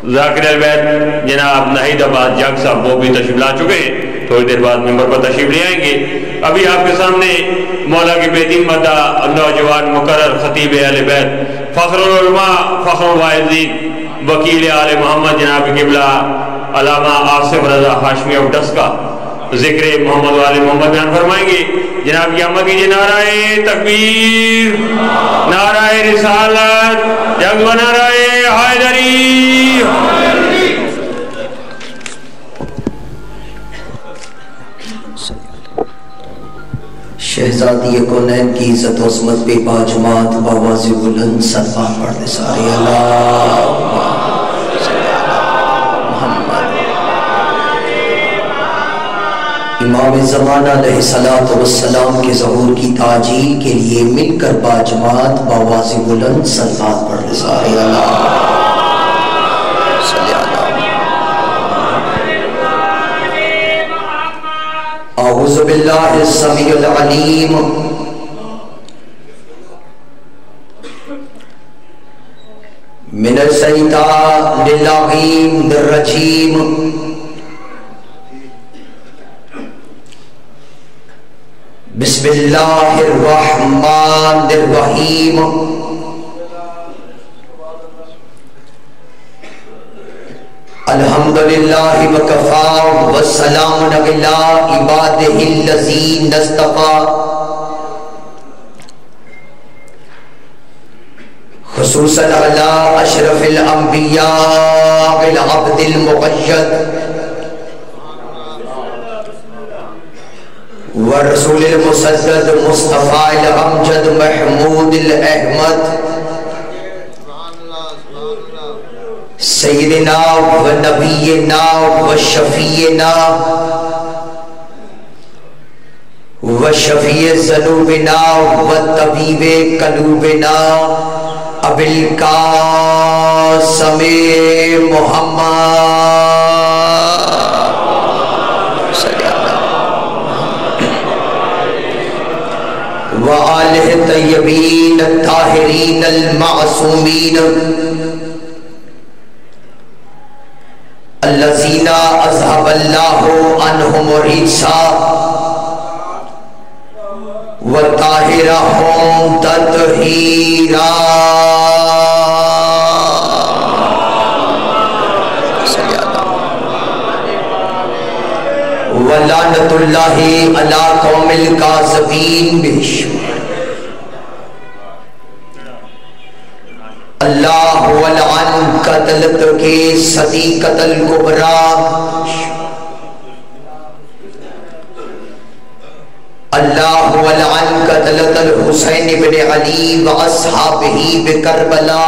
ذاکر البیت جناب ناہید آباد جگ صاحب وہ بھی تشریف لا چکے ہیں، تھوڑی دیر بعد ممبر پر تشریف لے آئیں گے۔ ابھی آپ کے سامنے مولا کی بیدین مدہ نوجوان مقرر خطیب اہل بیت فخر العلماء فخر الواعظین وکیل آل محمد جناب قبلہ علامہ آصف رضا ہاشمی آف ڈسکا ذکر محمد والے محمد بیان فرمائیں گے۔ جناب یہ امہ کیجئے نعرہ تکبیر، نعرہ رسالت، جگو نعرہ حیدری۔ شہزادی کونین کی عزت و عظمت پہ باجمات باواز بلند صلوات پڑھتے سارے اللہ امام زمانہ علیہ السلام کے ظہور کی تعجیل کے لیے مل کر باجمات باواز بلند صلوات پڑھتے سارے اللہ اعوذ باللہ السمیع العلیم من الشیطان اللعین الرجیم بسم اللہ الرحمن الرحیم الحمدللہ وکفا والسلام علی عبادہ الذین اصطفیٰ خصوصاً علی اشرف الانبیاء والعبد المقید ورسول المسدد مصطفیٰ الامجد محمود الاحمد سیدنا و نبینا و شفیعنا و شفیع ذنوبنا و طبیب قلوبنا ابو القاسم محمد و آلہ طیبین الطاہرین المعصومین الذین اذهب اللہ عنہم الرجس وطاہرہم تطہیرا ولعنت اللہ علی قوم الکاذبین اللہ ولعن قتلت کے صدیقت الکبرى اللہ ولعن قتلت الحسین بن علی و اصحابہ بکربلا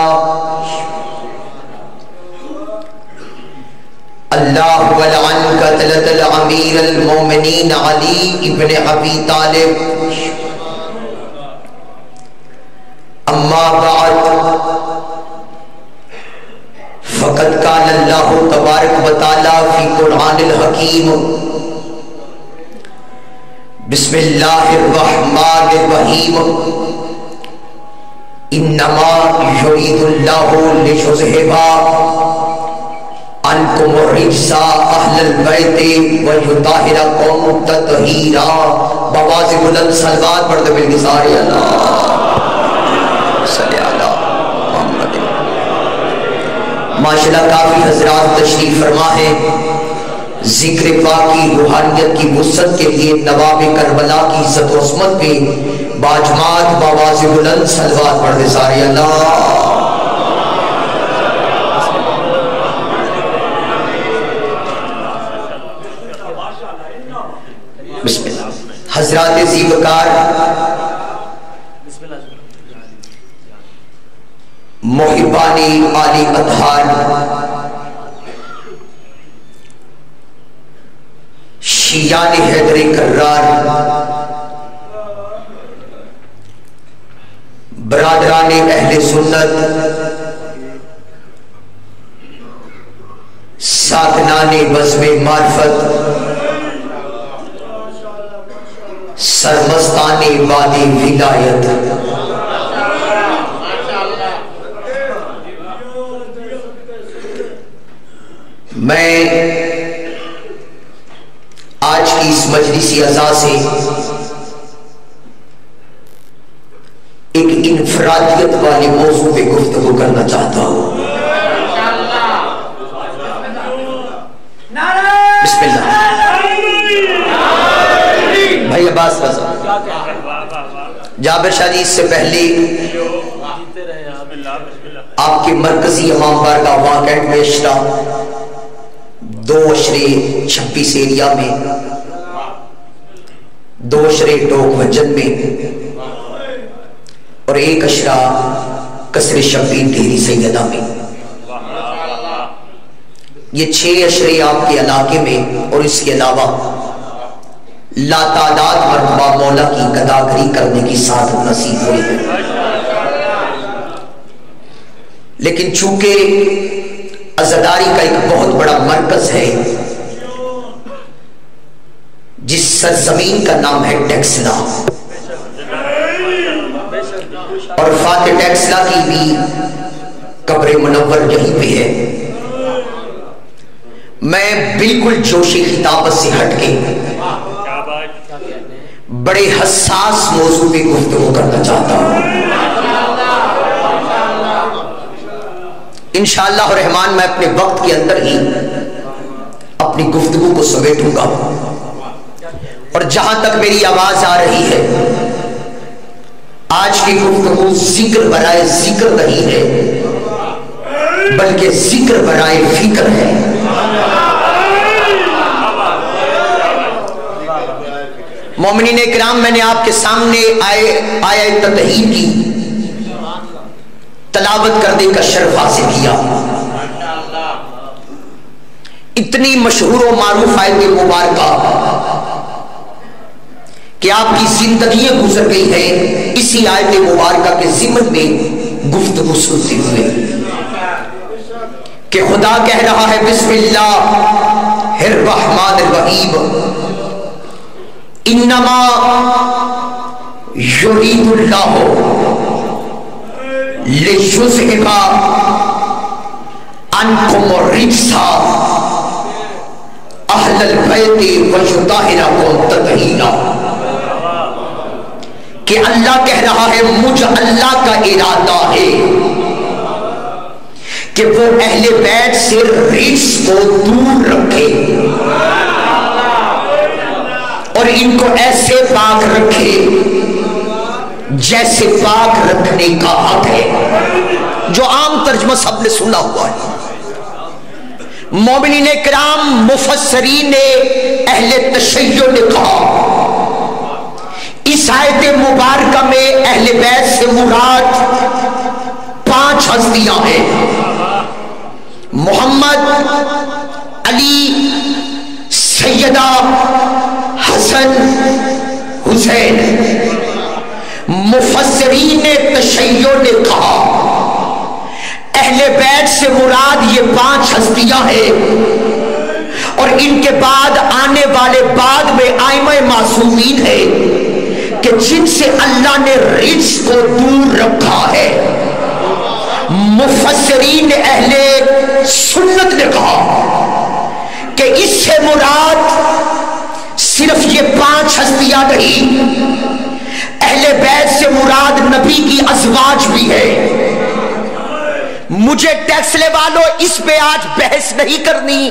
اللہ ولعن قتلت الامیر المومنین علی ابن ابی طالب اما بعد فقد قال اللہ تبارک و تعالی فی قرآن الحکیم بسم اللہ الرحمن الرحیم انما یرید اللہ لیذھب عنکم الرجس اہل البیت ویطہرکم تطہیرا۔ بواز بلند صلوات پڑھتے مل سارے اللہ صلی اللہ محمد۔ ماشاءاللہ کافی حضرات تشریف فرما ہے، ذکر پاک کی روحانیت کی وسعت کے لیے نواب کربلا کی عزت و عظمت پہ باجمات باواز بلند صلوات پڑھتے سارے اللہ۔ بسم اللہ۔ حضرات زیبکار محبانی عالی اطہار شیعان حیدر کرار برادران اہل سنت ساکنان بزم معرفت سرمستان وادی ولایت میں آج کی اس مجلسی عزا سے ایک انفرادیت والے موضوع پہ گفتگو کرنا چاہتا ہوں۔ بسم اللہ بھائی عباس فضل جابر شاہ جی، اس سے پہلے آپ کے مرکزی امام بارگاہ واقعات پیشتہ 2 اشرے 26 ایریا میں، 2 اشرے ڈوک وجن میں اور 1 اشرہ قصر شبیر ڈھیری سیدہ میں، یہ 6 اشرے آپ کے علاقے میں اور اس کے علاوہ لاتعداد مرتبہ مولا کی گداگری کرنے کی سعادت نصیب ہوئی ہے۔ لیکن چونکہ عزاداری کا ایک بہت بڑا مرکز ہے جس سرزمین کا نام ہے ٹیکسلا، اور فاتح ٹیکسلا کی بھی قبر منور یہیں پہ ہے، میں بالکل جوشی خطابت سے ہٹ کے بڑے حساس موضوع پہ گفتگو کرنا چاہتا ہوں۔ انشاءاللہ الرحمن میں اپنے وقت کے اندر ہی اپنی گفتگو کو سمیٹوں گا، اور جہاں تک میری آواز آ رہی ہے آج کی گفتگو ذکر برائے ذکر نہیں ہے بلکہ ذکر برائے فکر ہے۔ مومنین اکرام، میں نے آپ کے سامنے آیت تطہیر کی تلاوت کرنے کا شرف حاصل کیا۔ اتنی مشہور و معروف آیت مبارکہ کہ آپ کی زندگیاں گزر گئی ہیں اسی آیت مبارکہ کے ضمن میں گفتگو سنتے ہوئے، کہ خدا کہہ رہا ہے بسم اللہ الرحمن الرحیم، انما یرید اللہ لیذھب عنکم الرجس اہل البیت ویطہرکم تطہیرا، کہ اللہ کہہ رہا ہے مجھ اللہ کا ارادہ ہے کہ وہ اہل بیت سے رجس کو دور رکھے اور ان کو ایسے پاک رکھے جیسے پاک رکھنے کا حق ہے، جو عام ترجمہ سب نے سنا ہوا ہے۔ مومنین کرام، مفسرین اہل تشیع نے کہا اس آیت مبارکہ میں اہل بیت سے مراد 5 ہستیاں ہیں: محمد، علی، سیدہ حسن، حسین۔ مفسرین تشیع نے کہا اہل بیت سے مراد یہ 5 ہستیاں ہیں، اور ان کے بعد آنے والے بعد میں ائمہ معصومین ہیں کہ جن سے اللہ نے رجس کو دور رکھا ہے۔ مفسرین اہل سنت نے کہا کہ اس سے مراد صرف یہ 5 ہستیاں نہیں، اہل بیت سے مراد نبی کی ازواج بھی ہے۔ مجھے ٹیکسلے والوں اس پہ آج بحث نہیں کرنی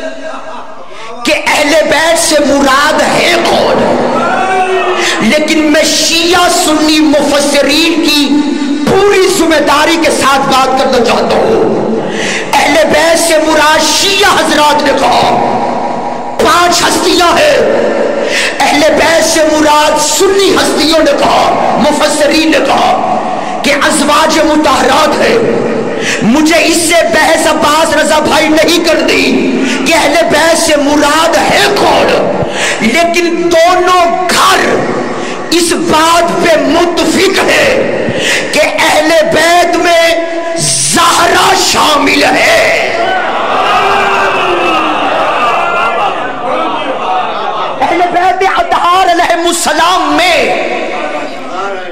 کہ اہل بیت سے مراد ہے کون، لیکن میں شیعہ سنی مفسرین کی پوری ذمہ داری کے ساتھ بات کرنا چاہتا ہوں۔ اہل بیت سے مراد شیعہ حضرات نے کہا 5 ہستیاں ہیں، اہل بیت سے مراد سنی ہستیوں نے کہا، مفسرین نے کہا کہ ازواج مطہرات ہے۔ مجھے اس سے بحث عباس رضا بھائی نہیں کرنی کہ اہل بیت سے مراد ہے کون، لیکن دونوں گھر اس بات پہ متفق ہے کہ اہل بیت میں زہرا شامل ہے۔ اہل بیت اطہار علیہ السلام میں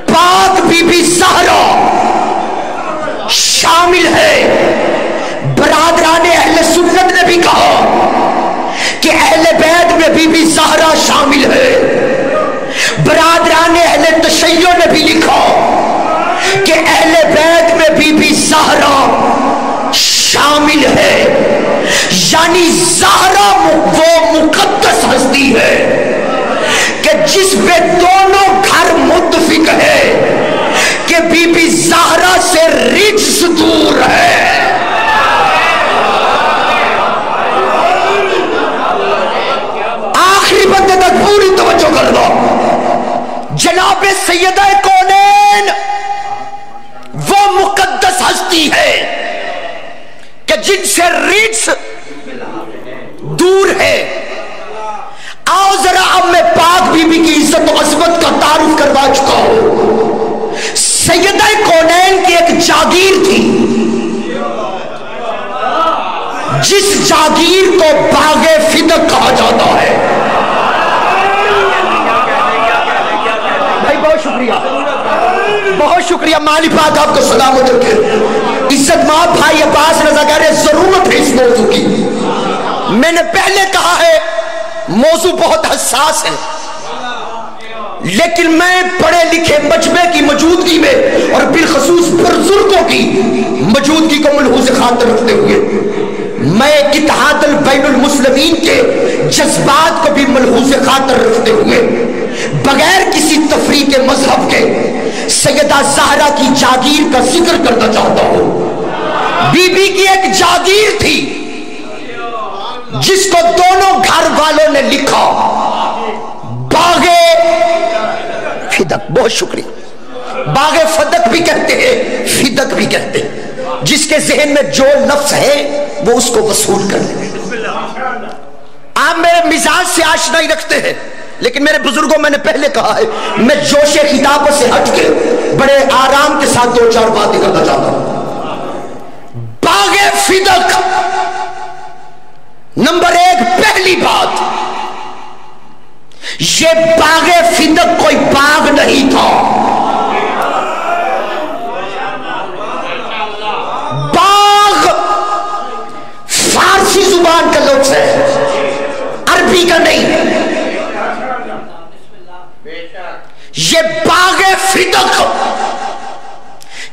پاک بی بی زہرا شامل ہے۔ برادران اہل سنت نے بھی کہا کہ اہل بیت میں بی بی زہرا شامل ہے. برادران اہل تشیع نے بھی لکھا کہ اہل بیت میں بی بی زہرا شامل ہے. یعنی زہرا وہ مقدس ہستی ہے کہ جس پہ دونوں گھر متفق ہے کہ بی بی زہرا سے رجس دور ہے. آخری بندے تک پوری توجہ کر دو. جناب سیدہ کونین وہ مقدس ہستی ہے کہ جن سے رجس دور ہے. آؤ ذرا اب میں پاک بی بی کی عزت و عظمت کا تعارف کروا چکا ہوں. سیدہ کونین کی ایک جاگیر تھی جس جاگیر کو باغ فدق کہا جاتا ہے. بھائی بہت شکریہ, بہت شکریہ. مالی پاک آپ کو سلامت رکھے. عزت مآب بھائی عباس رضا کہہ رہے ضرورت ہے اس موضوع کی. میں نے پہلے کہا ہے موضوع بہت حساس ہے, لیکن میں پڑھے لکھے مجمع کی موجودگی میں اور بالخصوص بزرگوں کی موجودگی کو ملحوظ خاطر رکھتے ہوئے میں اتحاد البین المسلمین کے جذبات کو بھی ملحوظ خاطر رکھتے ہوئے بغیر کسی تفریق مذہب کے سیدہ زہرا کی جاگیر کا ذکر کرنا چاہتا ہوں. بی بی کی ایک جاگیر تھی جس کو دونوں گھر والوں نے لکھا باغ فدق. بہت شکریہ. باغ فدق بھی کہتے ہیں, فدق بھی کہتے ہیں. جس کے ذہن میں جو لفظ ہے وہ اس کو وصول کر لیں. آپ میرے مزاج سے آشنائی رکھتے ہیں, لیکن میرے بزرگوں میں نے پہلے کہا ہے میں جوش خطابت سے ہٹ کے بڑے آرام کے ساتھ دو چار باتیں کرنا چاہتا ہوں. باغ فدق نمبر ایک. پہلی بات, یہ باغ فدق کوئی باغ نہیں تھا. باغ فارسی زبان کا لفظ ہے, عربی کا نہیں. یہ باغ فدق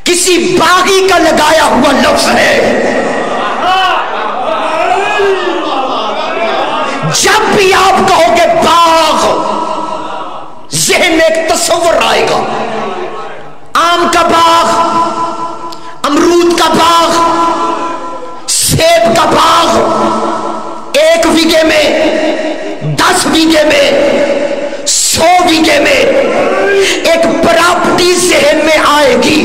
کسی باغی کا لگایا ہوا لفظ ہے. جب بھی آپ کہو گے باغ, ذہن میں ایک تصور آئے گا. آم کا باغ, امرود کا باغ, سیب کا باغ, 1 بیگھے میں, 10 بیگھے میں, 100 بیگھے میں ایک پراپرٹی ذہن میں آئے گی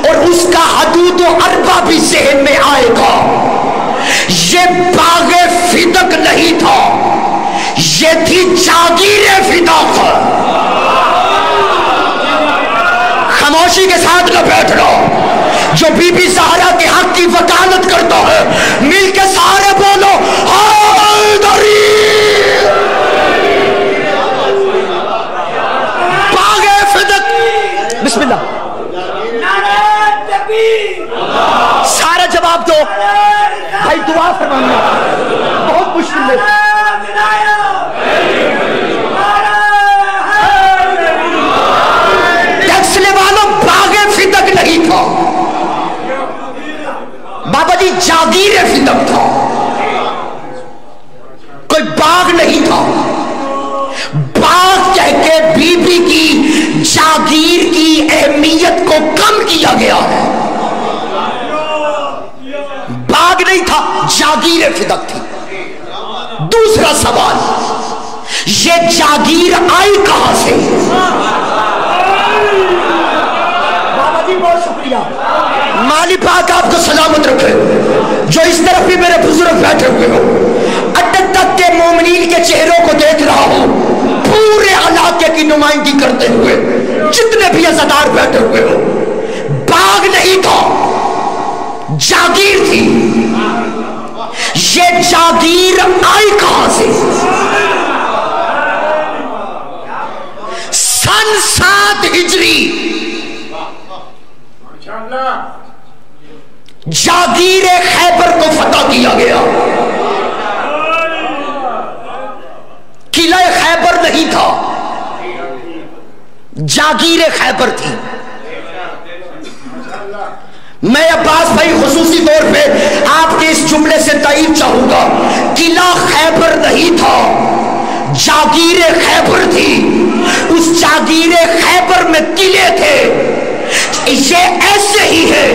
اور اس کا حدود و اربا بھی ذہن میں آئے گا. یہ باغ فدق نہیں تھا, یہ تھی جاگیر فدق. خاموشی کے ساتھ نہ بیٹھ رہو. جو بی بی زہرا کے حق کی وکالت کرتا ہے مل کے سارے بولو حیدری. باغ فدق, بسم اللہ. سارا جواب دو بھائی, دعا فرمانا بہت مشکل ہے. ٹیکس لے والوں, باغ فدق نہیں تھا بابا جی, جاگیر فدق تھا, کوئی باغ نہیں تھا. باغ کہہ کے بی بی کی جاگیر کی اہمیت کو کم کیا گیا ہے. باغ نہیں تھا, جاگیر فدق تھی. دوسرا سوال, یہ جاگیر آئی کہاں سے؟ بابا جی بہت شکریہ. مالی پاک آپ کو سلامت رکھے. جو اس طرف بھی میرے بزرگ بیٹھے ہوئے ہو, اٹک تک کے مومنین کے چہروں کو دیکھ رہا ہوں, پورے علاقے کی نمائندگی کرتے ہوئے جتنے بھی عزادار بیٹھے ہوئے ہو. باغ نہیں تھا, جاگیر تھی. یہ جاگیر آئی کہاں سے؟ سن 7 ہجری جاگیر خیبر کو فتح کیا گیا. تھا، جاگیر خیبر تھی۔ میں عباس بھائی خصوصی طور پہ آپ کے اس جملے سے تائید چاہوں گا، قلعہ خیبر نہیں تھا، جاگیر خیبر تھی۔ اس جاگیر خیبر میں قلعے تھے۔ یہ ایسے ہی ہے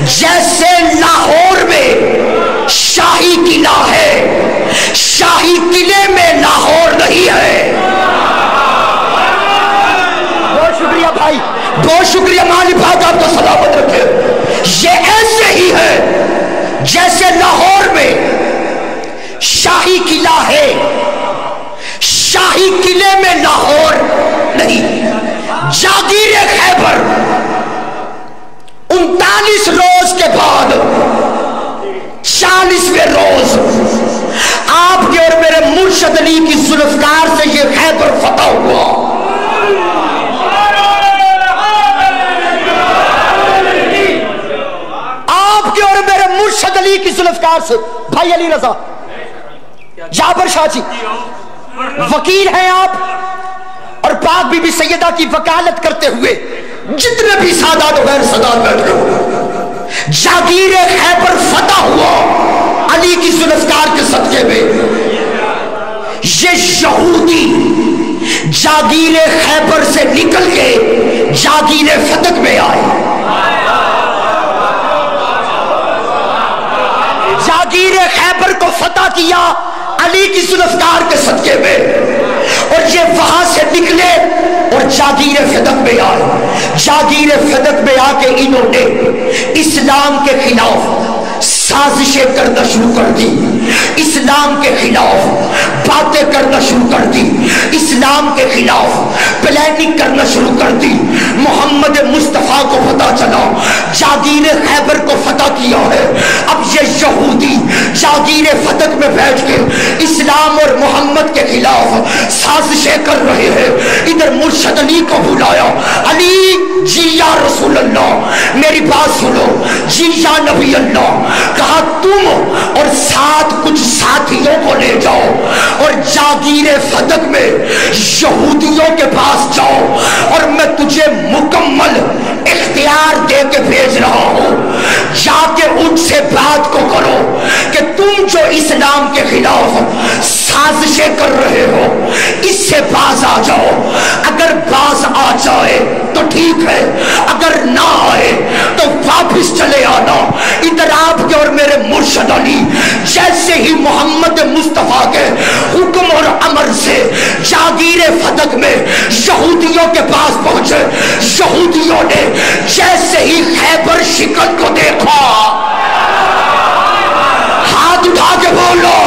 جیسے لاہور میں شاہی قلعہ ہے، شاہی قلعے میں لاہور نہیں ہے۔ بہت شکریہ بھائی، بہت شکریہ، مالی بات آپ کو سلامت رکھے۔ یہ ایسے ہی ہے جیسے لاہور میں شاہی قلعہ ہے، شاہی قلعے میں لاہور نہیں۔ جاگیر خیبر 39 روز کے بعد 40ویں روز آپ کے اور میرے مرشد علی کی ذوالفقار سے یہ خیبر فتح ہوا۔ آپ کے اور میرے مرشد علی کی ذوالفقار سے، بھائی علی رضا جابر شاہ جی وکیل ہیں آپ، اور پاک بی بی سیدہ کی وکالت کرتے ہوئے جتنے بھی سادات و غیر سادات بیٹھے ہو، جاگیر خیبر فتح ہوا علی کی ذوالفقار کے صدقے میں۔ یہ یہودی جاگیر خیبر سے نکل کے جاگیر فتح میں آئے، جاگیر خیبر کو فتح کیا علی کی ذوالفقار کے صدقے میں، اور یہ وہاں سے نکلے اور جاگیر فتح میں آئے۔ جاگیر فتح میں آ کے انہوں نے اسلام کے خلاف سازشیں کرنا شروع کر دی، اسلام کے خلاف باتیں کرنا شروع کر دی، اسلام کے خلاف پلاننگ کرنا شروع کر دی۔ محمد مصطفیٰ کو پتہ چلا جاگیر خیبر کو فتح کیا ہے، اب یہ یہودی جاگیر فتح میں بیٹھ کے اسلام اور محمد کے خلاف سازشیں کر رہے ہیں۔ ادھر مرشد علی کو بلایا، علی جی یا رسول اللہ میری بات سنو، جی یا نبی اللہ، کہا تم اور ساتھ کچھ ساتھیوں کو لے جاؤ اور جاگیر فتح میں یہودیوں کے پاس جاؤ، اور میں تجھے مکمل اختیار دے کے بھیج رہا ہوں، جا کے ان سے بات کو کرو کہ تم جو اسلام کے خلاف سازشیں کر رہے ہو اس سے باز آ جاؤ۔ اگر باز آ جائے تو ٹھیک ہے، اگر نہ آئے تو واپس چلے آنا۔ ادھر آپ کے اور میرے مرشد علی جیسے ہی محمد مصطفیٰ کے حکم اور امر سے جاگیر فتح میں یہودیوں کے پاس پہنچے، یہودیوں نے جیسے ہی خیبر شکن کو دیکھا، ہاتھ اٹھا کے بولو،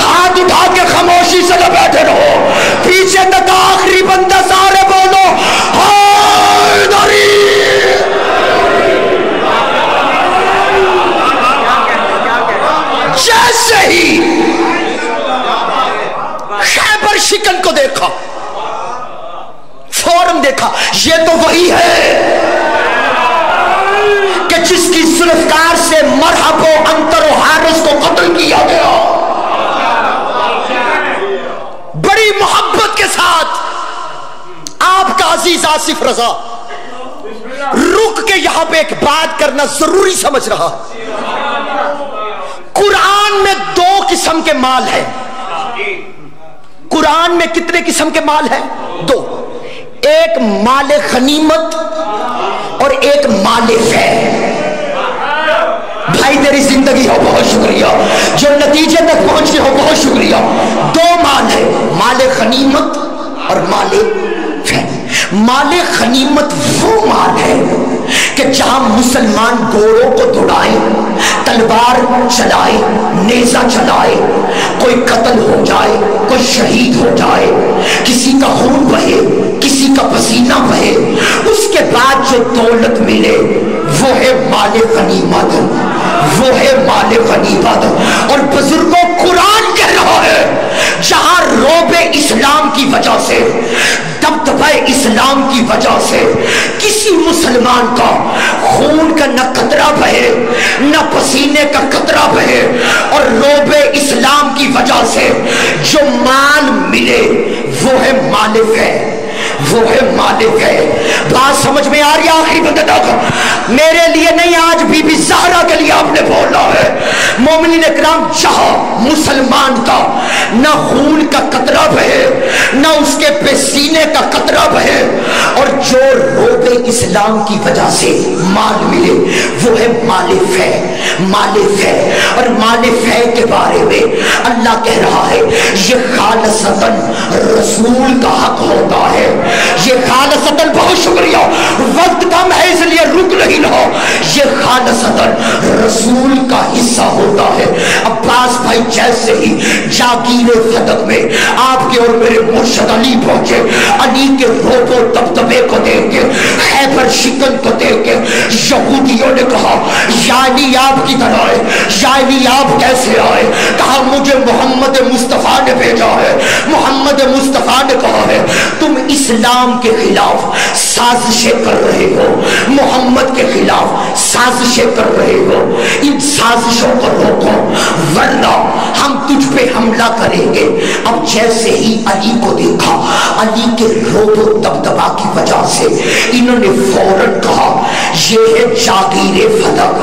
ہاتھ اٹھا کے خاموشی سے نہ بیٹھے رہو، پیچھے تک آخری بندہ سارے بولو حیدری۔ جیسے ہی خیبر شکن کو دیکھا، فوراً دیکھا یہ تو وہی ہے کہ جس کی ذوالفقار سے مرحب و انتر و حارث کو قتل کیا گیا۔ بڑی محبت کے ساتھ آپ کا عزیز آصف رضا رک کے یہاں پہ ایک بات کرنا ضروری سمجھ رہا۔ قرآن میں 2 قسم کے مال ہیں، قرآن میں کتنے قسم کے مال ہیں؟ 2، ایک مال غنیمت اور ایک مال فیض۔ بھائی تیری زندگی ہو، بہت شکریہ، جو نتیجے تک پہنچے ہو بہت شکریہ۔ 2 مال ہے، مال غنیمت اور مال فیض۔ مال غنیمت وہ مال ہے کہ جہاں مسلمان گھوڑوں کو دوڑائے، تلوار چلائے، نیزہ چلائے، کوئی قتل ہو جائے، کوئی شہید ہو جائے، کسی کا خون بہے، کسی کا پسینہ بہے، اس کے بعد جو دولت ملے وہ ہے مال غنیمت، وہ ہے مال غنیمت۔ اور بزرگوں قرآن کہہ رہا ہے جہاں روب اسلام کی وجہ سے، دبدبہ اسلام کی وجہ سے کسی مسلمان کا خون کا نہ قطرہ بہے نہ پسینے کا قطرہ بہے، اور روب اسلام کی وجہ سے جو مال ملے وہ ہے है मालिक है, वो है मालिक है। बात समझ में आ रही है? आखिरी बंदे तक मेरे लिए नहीं, आज बीबी ज़हरा के लिए आपने बोलना है। मोमिनीन इकराम, जहां मुसलमान का ना खून का कतरा बहे, ना उसके पसीने का कतरा बहे, और जो रोबे इस्लाम की वजह से माल मिले, वो है मालिक है, मालिक है। और मालिक है के बारे में अल्लाह कह रहा है, ये खालसतन रसूल का हक होता है। ये खालसतन, बहुत शुक्रिया, वक्त कम है इसलिए रुक नहीं रहा, ये खालसतन रसूल का हिस्सा होता है। अब्बास भाई जैसे ही जागीरे फतक में आपके और मेरे मुर्शद अली पहुंचे, अली के रोबो दबदबे को देख के, खैबर शिकन को देख के यहूदियों ने कहा, यानी आप किधर आए, यानी आप कैसे आए? कहा मुझे मोहम्मद मुस्तफा ने भेजा है। मोहम्मद मुस्तफा ने कहा है तुम इस्लाम के खिलाफ साजिशें कर रहे हो, मोहम्मद के खिलाफ साजिशें कर रहे हो, इन साजिशों को रोको वरना हम तुझ पे हमला करेंगे। अब जैसे ही अली को देखा, अली के रोबो दबदबा की वजह से इन्होंने फौरन कहा, ये है जागीरे फतक,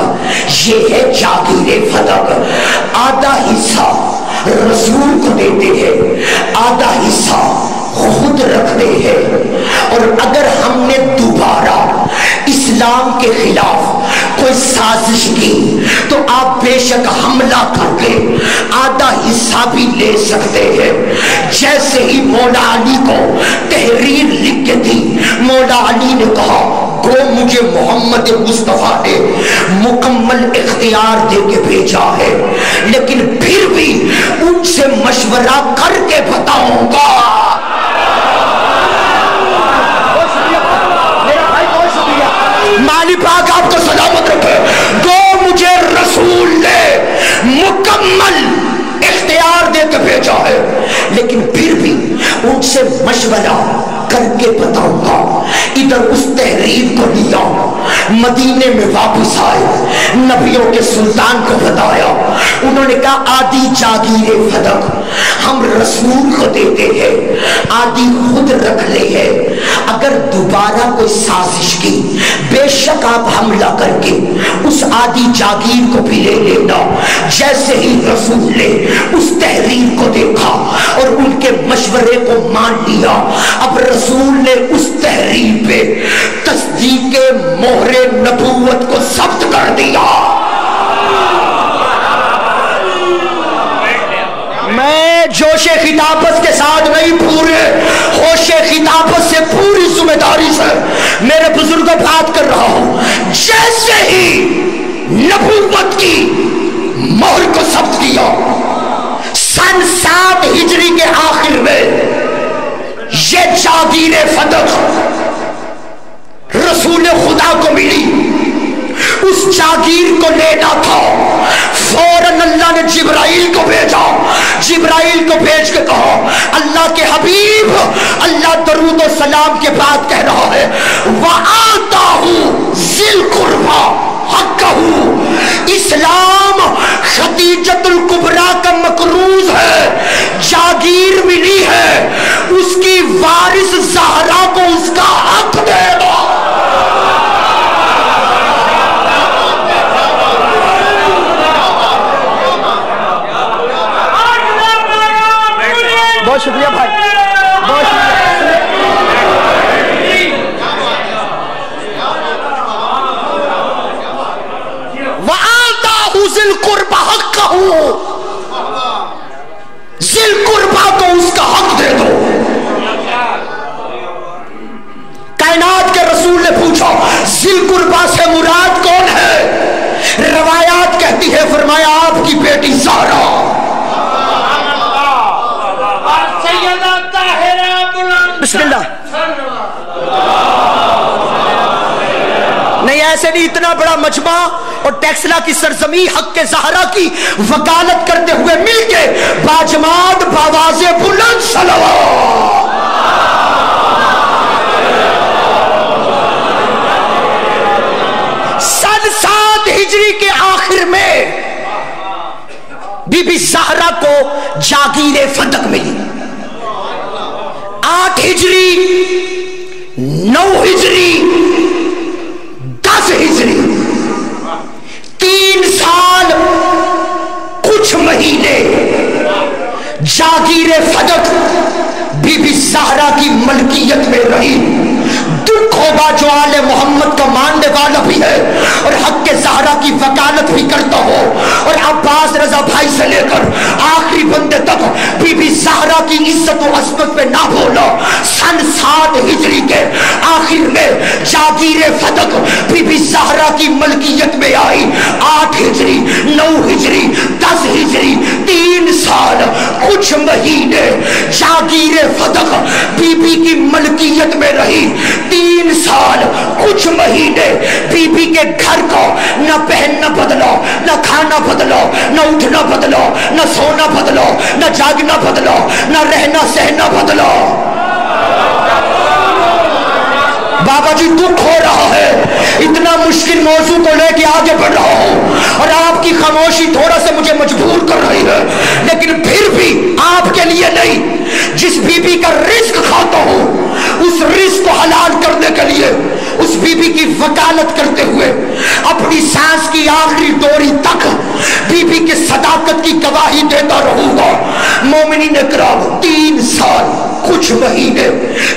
ये है जागीरे फतक। आधा हिस्सा रसूल को देते हैं, आधा हिस्सा खुद रखते हैं। और अगर हमने दोबारा इस्लाम के खिलाफ कोई साजिश की तो आप बेशक हमला करके आधा हिस्सा भी ले सकते हैं। जैसे ही मौला अली को तहरीर लिख के दी, मौला अली ने कहा गो मुझे मोहम्मद मुस्तफा ने मुकम्मल इख्तियार दे के भेजा है, लेकिन फिर भी उनसे मशवरा करके बताऊंगा। माली पाक आपको सलामत रखे। गो मुझे रसूल ने मुकम्मल इख्तियार दे के भेजा है, लेकिन फिर भी उनसे मशवरा करके बताऊंगा। इधर उस तहरीर को लिया, मदीने में वापस आए, नबियों के सुल्तान को बताया। उन्होंने कहा आधी जागीरे फतक हम रसूल को देते हैं, आधी खुद रख ले है। अगर दोबारा कोई साजिश की बेशक आप हमला करके उस आधी जागीर को भी ले लेना। जैसे ही रसूल ने उस तहरीर को देखा और उनके मशवरे को मान लिया, अब रसूल ने उस तहरीर पे तस्दीके मोहरे नबूवत को सख्त कर दिया। मैं जोशे खिताबत के साथ नहीं, पूरे होशे खिताबत से, पूरी जिम्मेदारी से मेरे बुजुर्गों बात कर रहा हूं। जैसे ही नबूवत की मोहर को सख्त किया, सन 7 हिजरी के आखिर में ये जागीरे फतक रसूल खुदा को मिली। उस जागीर को लेना था, फौरन अल्लाह ने जिब्राइल को भेजा। जिब्राइल को भेज के कहा अल्लाह के हबीब, अल्लाह दरूद और सलाम के बाद कह रहा है वआताहु ज़िल कुर्बा हक़्क़हु। इस्लाम खदीजतुल कुबरा का मकरूज है, जागीर मिली है, उसकी वारिस ज़हरा को उसका हक देगा। बहुत शुक्रिया भाई, बहुत शुक्रिया। वआताहु ज़िल कुर्बा हक़्क़हु, ज़िल कुर्बा को उसका हक दे दो। कायनात के रसूल ने पूछा ज़िल कुर्बा से मुराद कौन है? रवायात कहती है, फरमाया आपकी बेटी ज़हरा। बिस्मिल्लाह। नहीं ऐसे नहीं, इतना बड़ा मजमा और टेक्सला की सरजमी हक के ज़हरा की वकालत करते हुए मिलके बाजमात बावाज़े बुलंद सलवात। सन 7 हिजरी के आखिर में बीबी ज़हरा को जागीरे फतक मिली। 8 हिजरी, 9 हिजरी, 10 हिजरी, 3 साल कुछ महीने जागीर फदक बीबी ज़हरा की मलकियत में रही। दुख होगा जो आले मोहम्मद का मानने वाला भी है और हक के ज़हरा की वकालत भी करता हो, और अब्बास रजा भाई से लेकर आखिरी बंदे तक बीबी ज़हरा की इज्जत और अस्मत पे ना भूलो। सन 7 हिजरी के आखिर में जागीर फदक बीबी ज़हरा की मलकियत में आई। 8 हिजरी, 9 हिजरी, 10 हिजरी, 3 साल कुछ महीने जागीर फदक बीबी की मलकियत में रही। 3 साल कुछ महीने बीबी के घर को न पहनना बदलो, न खाना बदलो, न उठना बदलो, न सोना बदलो, न जागना बदलो, न रहना सहना बदलो। बाबा जी दुख हो रहा है, इतना मुश्किल मौजू को लेके आगे बढ़ रहा हूं और आपकी खामोशी थोड़ा सा मुझे मजबूर कर रही है, लेकिन फिर भी आपके लिए नहीं, जिस बीबी का रिस्क खाता हूं उस रिस्क को हलाल करने के लिए उस बीबी की वकालत करते हुए अपनी सांस की आखिरी डोरी तक बीबी के सदाकत की गवाही देता रहूंगा। मोमिनीन इकराम 3 साल कुछ महीने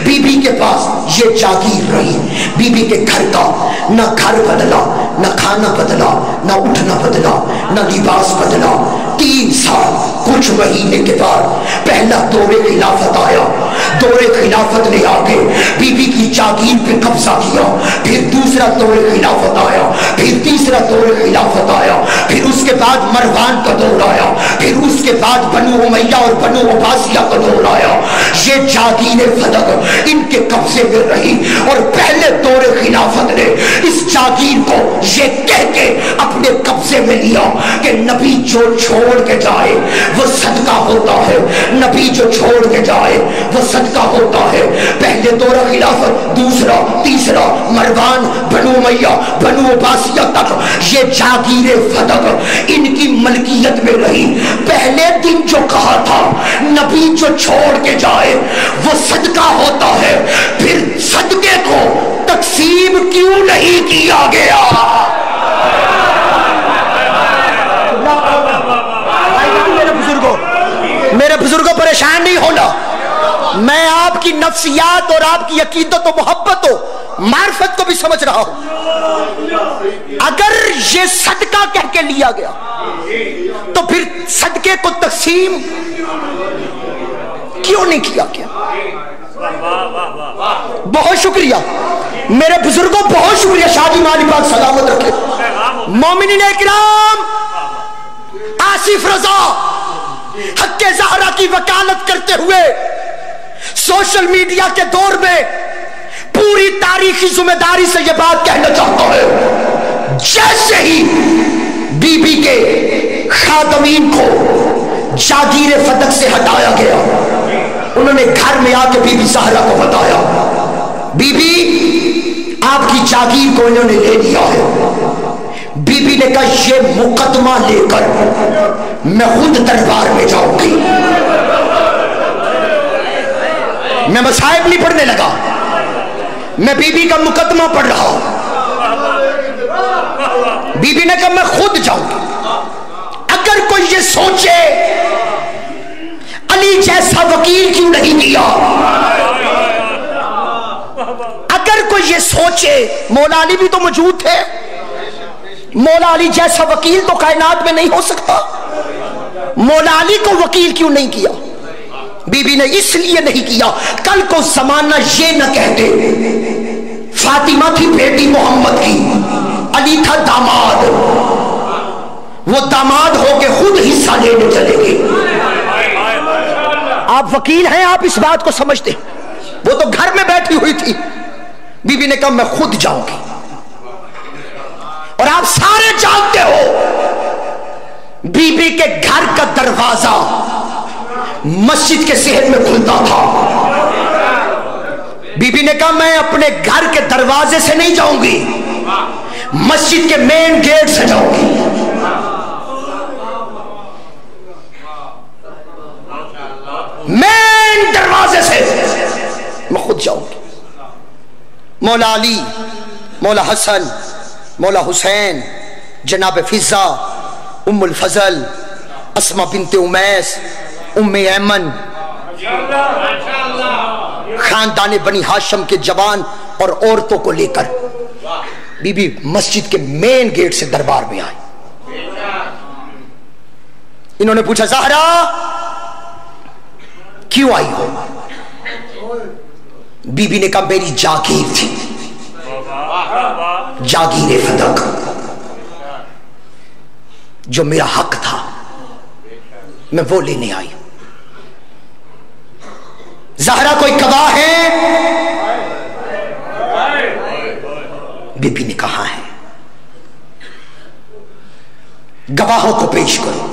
बीबी के पास ये जागीर रही। बीबी के घर का न घर बदला, न खाना बदला, न उठना बदला, न लिबास बदला। 3 साल कुछ महीने के बाद पहला दौरे खिलाफत आया। दौरे खिलाफत ने आके बीबी की जागीर पे कब्जा किया। फिर दूसरा दौरे खिलाफत आया, फिर तीसरा दौरे खिलाफत आया, फिर उसके बाद मरवान का दौर आया, फिर उसके बाद बनु उमैया और बनु अब्बासिया का दौर आया। ये जागीर फदक इनके कब्जे में रही और पहले दौरे खिलाफत ने इस जागीर को ये कह के अपने कब्जे में लिया कि नबी जो छोड़ के जाए वो सदका होता है, नबी जो छोड़ के जाए वो सदका होता है। पहले दौरा खिलाफत, दूसरा, तीसरा, मरवान, बनु उमैया, बनु अब्बासिया तक ये जागीर फदक इनकी मलकियत में रही। पहले दिन जो कहा था नबी जो छोड़ के जाए वो सदका होता है, फिर सदके को तकसीम क्यों नहीं किया गया? मेरे बुजुर्गों परेशान नहीं होना, मैं आपकी नफ्सियात और आपकी अकीदत और मोहब्बत और मार्फत को भी समझ रहा हूं। अगर ये सदका कह के लिया गया तो फिर सदके को तकसीम क्यों नहीं किया गया? बहुत शुक्रिया मेरे बुजुर्गों, बहुत शुक्रिया। शादी माली पाक सलामत रखे। मोमिनीन इकराम, आसिफ रजा हक्के ज़हरा की वकालत करते हुए सोशल मीडिया के दौर में पूरी तारीखी जिम्मेदारी से यह बात कहना चाहता है, जैसे ही बीबी के खादमीन को जागीर फदक से हटाया गया, उन्होंने घर में आके बीबी ज़हरा को बताया, बीबी आपकी जागीर को इन्होंने ले लिया है। बीबी ने कहा ये मुकदमा लेकर मैं खुद दरबार में जाऊंगी। मैं मसाइब नहीं पढ़ने लगा, मैं बीबी का मुकदमा पढ़ रहा हूं। बीबी ने कहा मैं खुद जाऊंगी। अगर कोई ये सोचे अली जैसा वकील क्यों नहीं दिया, अगर कोई ये सोचे, मौला अली भी तो मौजूद थे, मौला अली जैसा वकील तो कायनात में नहीं हो सकता, मौला अली को वकील क्यों नहीं किया? बीबी ने इसलिए नहीं किया, कल को जमाना ये न कहते फातिमा थी बेटी मोहम्मद की, अली था दामाद, वो दामाद होके खुद हिस्सा लेने चलेंगे। आप वकील हैं, आप इस बात को समझते, वो तो घर में बैठी हुई थी। बीबी ने कहा मैं खुद जाऊंगी। और आप सारे जानते हो बीबी के घर का दरवाजा मस्जिद के सेहत में खुलता था। बीबी ने कहा मैं अपने घर के दरवाजे से नहीं जाऊंगी, मस्जिद के मेन गेट से जाऊंगी। मेन दरवाजे से مولا علی، مولا حسن، مولا حسین، جناب فضا، ام الفضل، اسما بنت امیس، ام ایمن، خاندان بنی ہاشم کے جوان اور عورتوں کو لے کر بی بی مسجد کے مین گیٹ سے دربار میں آئے. انہوں نے پوچھا زہرا کیوں آئی ہو؟ بی بی نے کہا میری جاگیر تھی، جاگیر فدق، جو میرا حق تھا میں وہ لینے آئی. زہرا کوئی گواہ ہے؟ بی بی نے کہا ہے. گواہوں کو پیش کرو.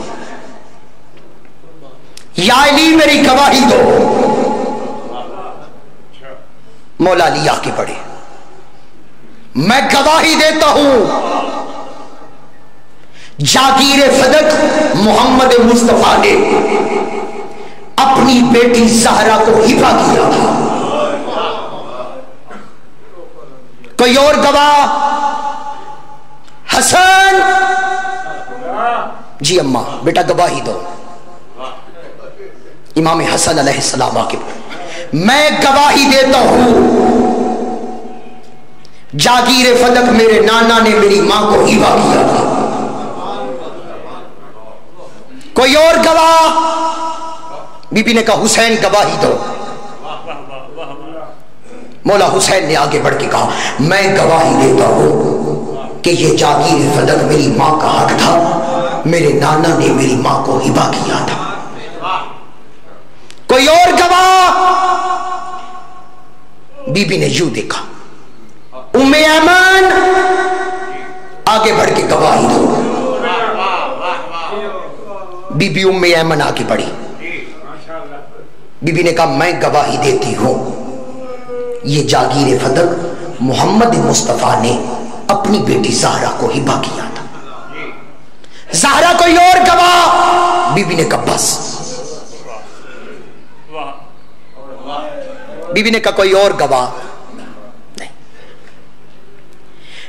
یا علی میری گواہی دو. مولا علی آگے بڑھے. میں گواہی دیتا ہوں جاگیر فدق محمد مصطفیٰ نے اپنی بیٹی زہرا کو ہبہ کیا تھا. کوئی اور گواہ؟ حسن جی اماں بیٹا گواہی دو. امام حسن علیہ السلام آگے بڑھے. میں گواہی دیتا ہوں جاگیر فدق میرے نانا نے میری ماں کو ہبہ کیا تھا. کوئی اور گواہ؟ بی بی نے کہا حسین گواہی دو. مولا حسین نے آگے بڑھ کے کہا میں گواہی دیتا ہوں کہ یہ جاگیر فدق میری ماں کا حق تھا، میرے نانا نے میری ماں کو ہبہ کیا تھا. کوئی اور گواہ؟ بی بی نے یوں دیکھا. ام ایمن آگے بڑھ کے گواہی دو. بی بی ام ایمن آگے بڑھی. بی بی نے کہا میں گواہی دیتی ہوں یہ جاگیر فدق محمد مصطفیٰ نے اپنی بیٹی زہرا کو ہبہ کیا تھا. زہرا کوئی اور گواہ؟ بی بی نے کہا بس. بی بی نے کہا کوئی اور گواہ نہیں.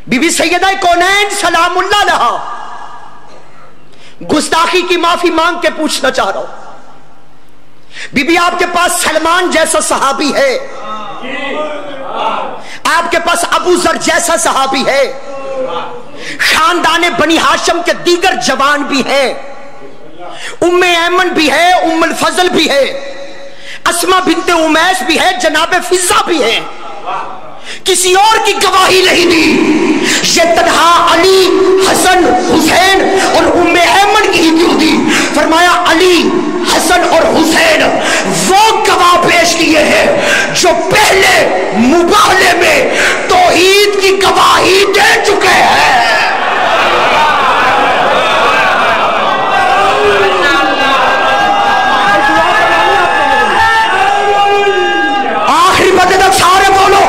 بی بی سیدہ کونین سلام اللہ علیہا گستاخی کی معافی مانگ کے پوچھنا چاہ رہا ہوں. بی بی آپ کے پاس سلمان جیسا صحابی ہے، آپ کے پاس ابو ذر جیسا صحابی ہے، خاندان بنی ہاشم کے دیگر جوان بھی ہیں، ام ایمن بھی ہے، ام الفضل بھی ہے، اسما بنت امیس بھی ہے، جناب فضا بھی ہے. کسی اور کی گواہی نہیں دی. یہ تنہا علی، حسن، حسین اور ام ایمن کی ہی کیوں دی؟ فرمایا علی، حسن اور حسین وہ گواہ پیش کیے ہیں جو پہلے مباہلے میں توحید کی گواہی دے چکے ہیں. آخری بدے تک سارے بولو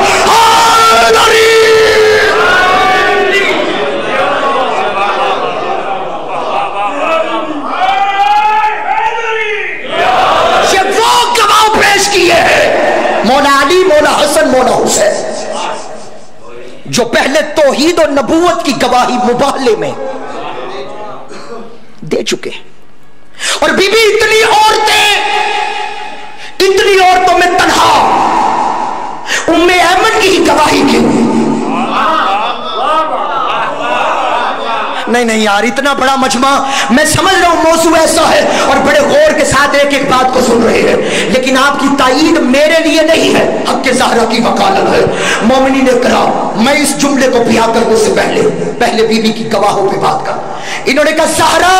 مولا علی، مولا حسن، مولا حسین جو پہلے توحید اور نبوت کی گواہی مباہلے میں دے چکے. اور بی بی اتنی عورتوں میں تنہا ام ایمن کی ہی گواہی کیوں؟ نہیں یار اتنا بڑا مجمع، میں سمجھ رہا ہوں موضوع ایسا ہے اور بڑے غور کے ساتھ ایک ایک بات کو سن رہے ہیں، لیکن آپ کی تائید میرے لیے نہیں ہے، حق زہرا کی وکالت ہے. مومنین کرام میں اس جملے کو بیان کرنے سے پہلے بی بی کی گواہوں پہ بات کر. انہوں نے کہا زہرا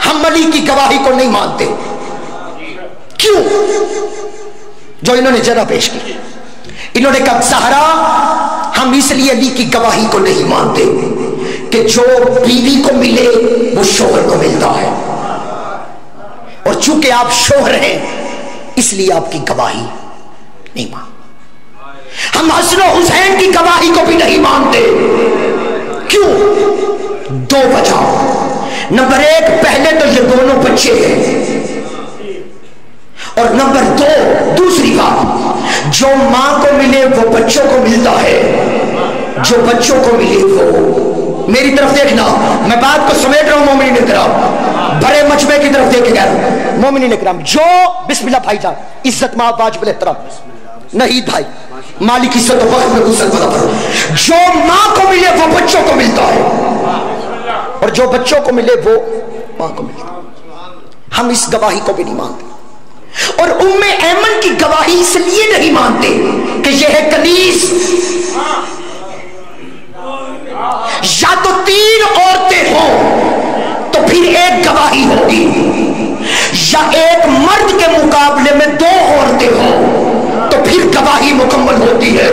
ہم علی کی گواہی کو نہیں مانتے. کیوں؟ جو انہوں نے جرا پیش کی. انہوں نے کہا زہرا ہم اس لیے علی کی گواہی کو نہیں مانتے کہ جو بیوی کو ملے وہ شوہر کو ملتا ہے، اور چونکہ آپ شوہر ہیں اس لیے آپ کی گواہی نہیں مانتے. ہم حسن و حسین کی گواہی کو بھی نہیں مانتے. کیوں؟ دو وجہ. نمبر ایک، پہلے تو یہ دونوں بچے ہیں، اور نمبر دو دوسری بات، جو ماں کو मिले वो बच्चों को मिलता है, जो बच्चों को मिले वो। मेरी तरफ देखना, मैं बात को समेट रहा हूं मोमिनीन इकराम, बड़े मजमे की तरफ देख के कह रहा हूं। मोमिनीन इकराम, जो बिस्मिल्लाह भाईजान, इज्जत मां वाजिब एहतराम नहीं भाई, मालिक इज्जत वक्त में गुस्सा बता करो, जो मां को मिले वो बच्चों को मिलता है, और जो बच्चों को मिले वो मां को मिलता है। हम इस गवाही को भी नहीं मानते, और उम्मे ऐमन की गवाही इसलिए नहीं मानते कि यह है कनीज। या तो 3 औरतें हो तो फिर एक गवाही होगी, या एक मर्द के मुकाबले में 2 औरतें हो तो फिर गवाही मुकम्मल होती है।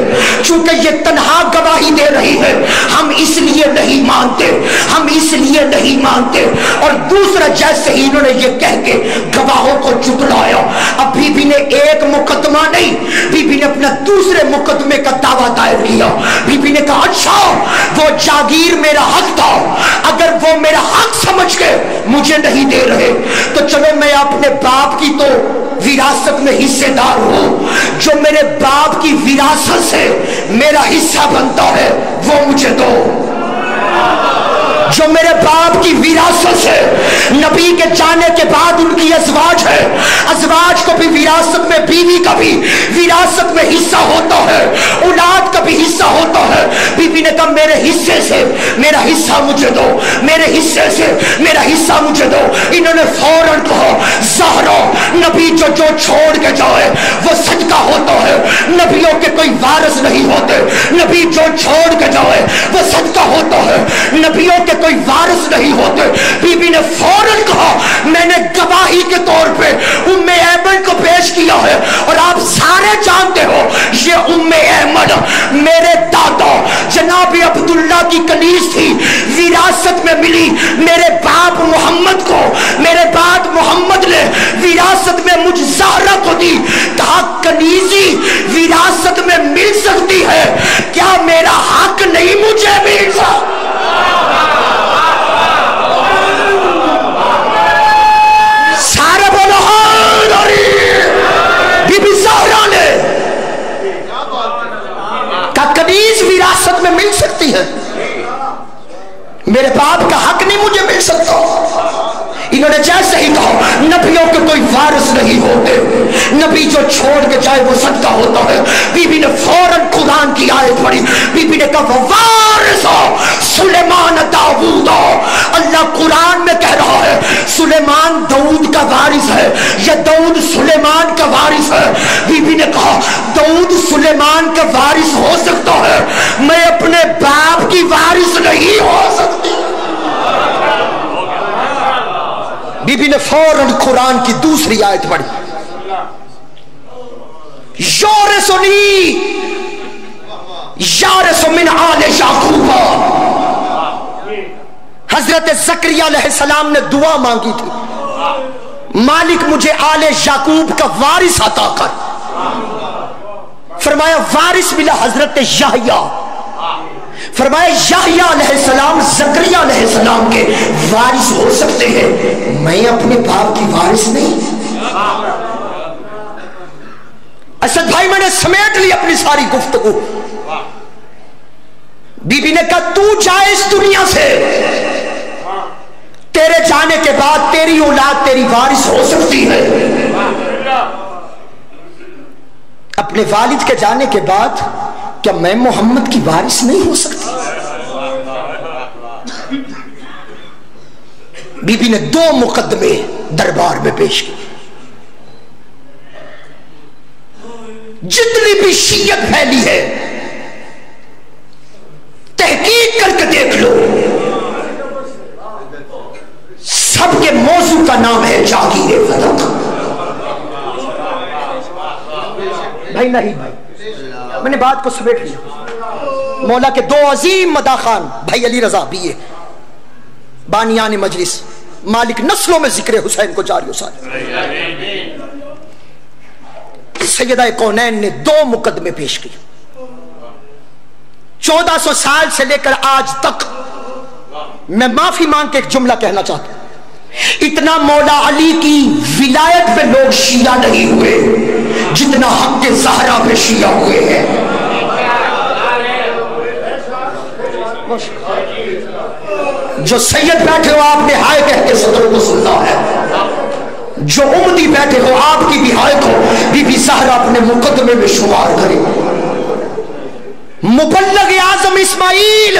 चूंकि ये तन्हा गवाही दे रही है, हम इसलिए नहीं मानते, हम इसलिए नहीं मानते। और दूसरा, जैसे ही इन्होंने ये कह के गवाहों को चुटलाया, अब बीबी ने एक मुकदमा नहीं, बीबी ने अपना दूसरे मुकदमे का दावा दायर किया। बीबी ने कहा, अच्छा वो जागीर मेरा हक था, अगर वो मेरा हक समझ के मुझे नहीं दे रहे तो चलो मैं अपने बाप की तो विरासत में हिस्सेदार हूं, जो मेरे बाप की विरासत से मेरा हिस्सा बनता है वो मुझे दो। जो मेरे बाप की विरासत से, नबी के जाने के बाद उनकी अज़वाज है, अज़वाज को भी विरासत में, बीवी का भी विरासत में हिस्सा होता है, औलाद का भी हिस्सा होता है। बीवी ने कहा, मेरे हिस्से से मेरा हिस्सा मुझे दो, मेरे हिस्से से मेरा हिस्सा मुझे दो। इन्होंने फौरन कहा, ज़हरा, नबी जो छोड़ के जाए वो सदका होता है, नबियों के कोई वारिस नहीं होते, नबी जो छोड़ के जाए वो सदका होता है, नबियों के कोई वारिस नहीं होते। बीबी ने फौरन कहा, मैंने गवाही के तौर पे उम्मे ऐमन को पेश किया है, और आप सारे जानते हो ये उम्मे ऐमन मेरे दादा जनाब अब्दुल्ला की कनीज थी, विरासत में मिली मेरे बाप मोहम्मद को, मेरे बाप मोहम्मद ने विरासत में मुझ ज़हरा को दी। कहा, कनीजी विरासत में मिल सकती है, क्या मेरा हक नहीं मुझे मिल सकता? सारे बोलो बीबी ज़हरा ने कहा, कनीज विरासत में मिल सकती है, मेरे बाप का हक नहीं मुझे मिल सकता। इन्होंने जैसे ही कहा, नबियों के कोई वारिस नहीं होते, नबी जो छोड़ के जाए वो सदका होता है। बीबी ने फौरन कुरान की आयत पढ़ी। बीबी ने कहा, वारिस सुलेमान दाऊद, अल्लाह कुरान में कह रहा है सुलेमान दाऊद का वारिस है, या दाऊद सुलेमान का वारिस है। बीबी ने कहा, दाऊद सुलेमान का वारिस हो सकता है, मैं अपने बाप की वारिस नहीं हो सकती। बीबी ने फौरन कुरान की दूसरी आयत पढ़ी, योरसुनी यारसु मिन आले याकूबा। हजरत ज़करिया अलैहिस्सलाम ने दुआ मांगी थी, मालिक मुझे आले याकूब का वारिस अता कर। फरमाया वारिस मिला हजरत याहया। फरमाया याहया अलैहिस्सलाम ज़करिया अलैहिस्सलाम के वारिस हो सकते हैं, मैं अपने बाप की वारिस नहीं। असद भाई, मैंने समेट ली अपनी सारी गुफ्तगू। बीबी ने कहा, तू जाए इस दुनिया से, तेरे जाने के बाद तेरी औलाद तेरी वारिस हो सकती है। अपने वालिद के जाने के बाद क्या मैं मोहम्मद की वारिस नहीं हो सकती? बीबी ने 2 मुकदमे दरबार में पेश किए। जितनी भी शियत फैली है तहकीक करके देख लो, सबके मौजू का नाम है जागीर फतह। भाई नहीं भाई, मैंने बात को समेट लिया। मौला के 2 अजीम मदा खान, भाई अली रजा बीए, बानियान मजलिस, मालिक नस्लों में जिक्र हुसैन को जारी सारी, सैयदा कौनैन ने 2 मुकदमे पेश किए। 1400 साल से लेकर आज तक, मैं माफी मांग के एक जुमला कहना चाहता हूं, इतना मौला अली की विलायत पे लोग शिया नहीं हुए जितना हक के ज़हरा पे शिया हुए हैं। जो सैयद बैठे हो आप निहाय कह के सदर को सुनना है, जो उम्मती बैठे हो आपकी बिहाय को बीबी ज़हरा अपने मुकदमे में शुमार करे। मुबल्लग आजम इस्माइल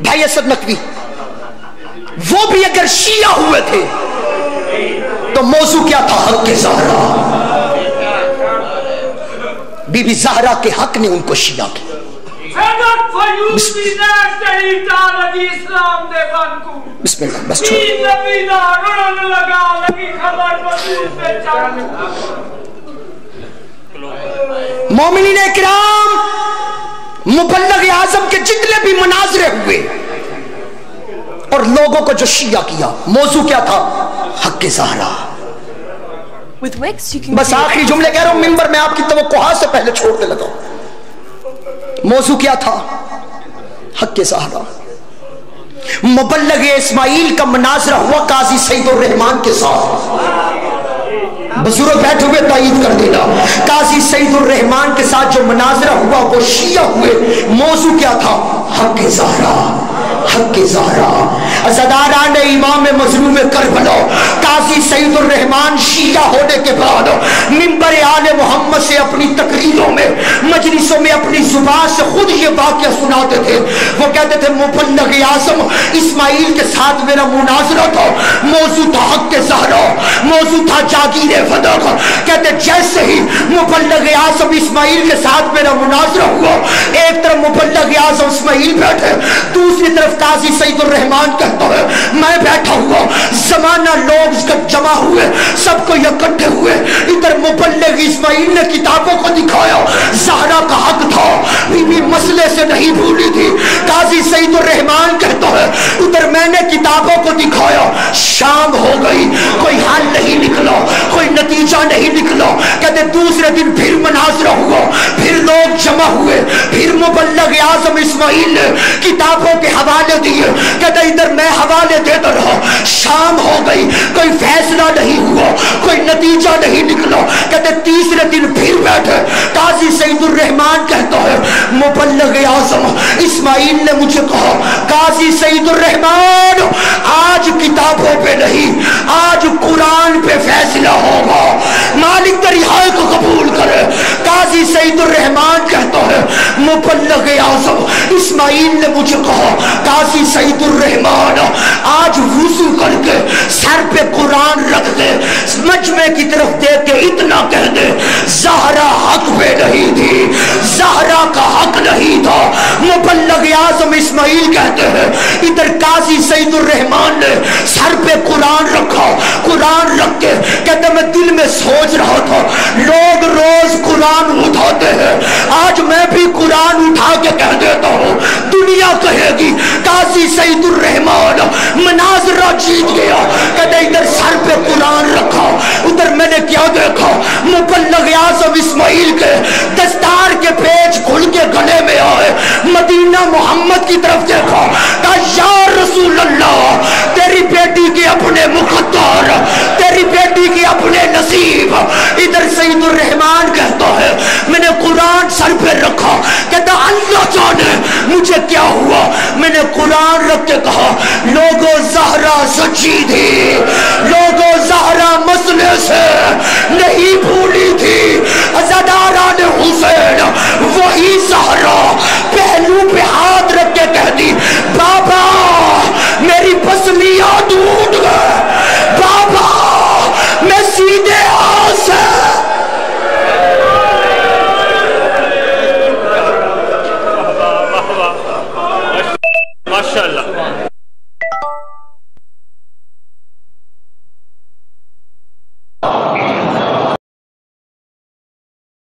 भाई असद नकवी, वो भी अगर शिया हुए थे तो मौजू क्या था? हक के ज़हरा। बीबी ज़हरा के हक ने उनको शिया किया। बिस्मिल्लाह, बस मोमिनीन किराम, मुबल्लिग आज़म के जितने भी मुनाजरे हुए और लोगों को जो शिया किया, मौजू क्या था? हक के ज़हरा। बस आखिरी जुमले कह रहा हूं, मिंबर में आपकी तवक्कुआत से पहले छोड़ने लगा। मौजू क्या था? हक के ज़हरा। मुबल्लिग इस्माइल का मुनाजरा हुआ काजी सईदुर रहमान के साथ। बुजुर्ग बैठे हुए तायीद कर देना, काजी सईदुर रहमान के साथ जो मुनाजरा हुआ वो शिया हुए। मौजू क्या था? हक के ज़हरा। हक के ज़हरा। अज़दारान इमाम मज़लूम करबला काजी सईदुर रहमान शिया होने के बाद मिंबर आले मोहम्मद से अपनी तकरीरों में, मजलिसों में अपनी जुबान से खुद ये वाक़या सुनाते थे। वो कहते थे मुबल्लिग आज़म इस्माइल के साथ मेरा मुनाजरा था, मौजू था हक के ज़हरा, मौजू था जागीर फदा का। कहते जैसे ही मुबल्लिग आज़म इस्माइल के साथ मेरा मुनाजरा हुआ, एक तरफ मुबल्लिग आज़म इस्माइल बैठे, दूसरी तरफ काजी सईदुर रहमान कहता है मैं बैठा हुआ, जमाना लोग जमा हुए, सबको इकट्ठे हुए। इधर मुबल्लिग इस्माइल ने किताबों को दिखाया, ज़हरा का हक था, बीवी मसले से नहीं भूली थी। काजी सईदुर रहमान कहता है उधर मैंने किताबों को दिखाया, शाम हो गई, कोई हल नहीं निकला, कोई नतीजा नहीं निकला। कहते दूसरे दिन फिर मुनाजरा हुआ, फिर लोग जमा हुए, फिर मुबल्लिग आज़म इस्माइल ने किताबों के हवाले दिए। कहते इधर मैं हवाले देता रहा, शाम हो गई, कोई फैसला नहीं हुआ, कोई नतीजा नहीं निकला। कहते तीसरे दिन फिर बैठे, काजी सईदुर रहमान कहता है मुबल्लिग आज़म इस्माइल ने मुझे कहा काजी सईदुर रहमान आज किताबों पे नहीं, आज कुरान पे फैसला होगा, मालिक रिहाई को कबूल करे। काजी सईदुर रहमान कहता है मुबल्लिग आज़म इस्माइल ने मुझे कहा काजी सईदुर रहमान आज वुज़ू करके सर पे कुरान रख दे, मजमे की तरफ देख के इतना कह दे ज़हरा हक पे नहीं थी, ज़हरा का हक नहीं था। मुबल्लिग आज़म इस्माइल कहते हैं इधर काजी सईदुर रहमान ने सर पे कुरान रखा, कुरान रख के कहते मैं दिल में सोच रहा था लोग रोज कुरान उठाते हैं, आज मैं भी कुरान उठा के कह देता हूँ, दुनिया कहेगी काजी सईदुर रहमान मुनाजरा जीत गया। कहते इधर सर पे कुरान रखा, उधर मैंने क्या देखा मुबल्लिग आज़म इस्माइल के दस्तार के पेच खुल के गले में आए, मदीना मोहम्मद की तरफ देखा, कहा या रसूल अल्लाह तेरी बेटी के अपने मुक़द्दर, तेरी बेटी के अपने नसीब। इधर सईदुर रहमान कहता है मैंने कुरान सर पे रखा, कहता अल्लाह जाने मुझे क्या हुआ, मैंने कुरान रख के कहा लोगों ज़हरा सच्ची थी,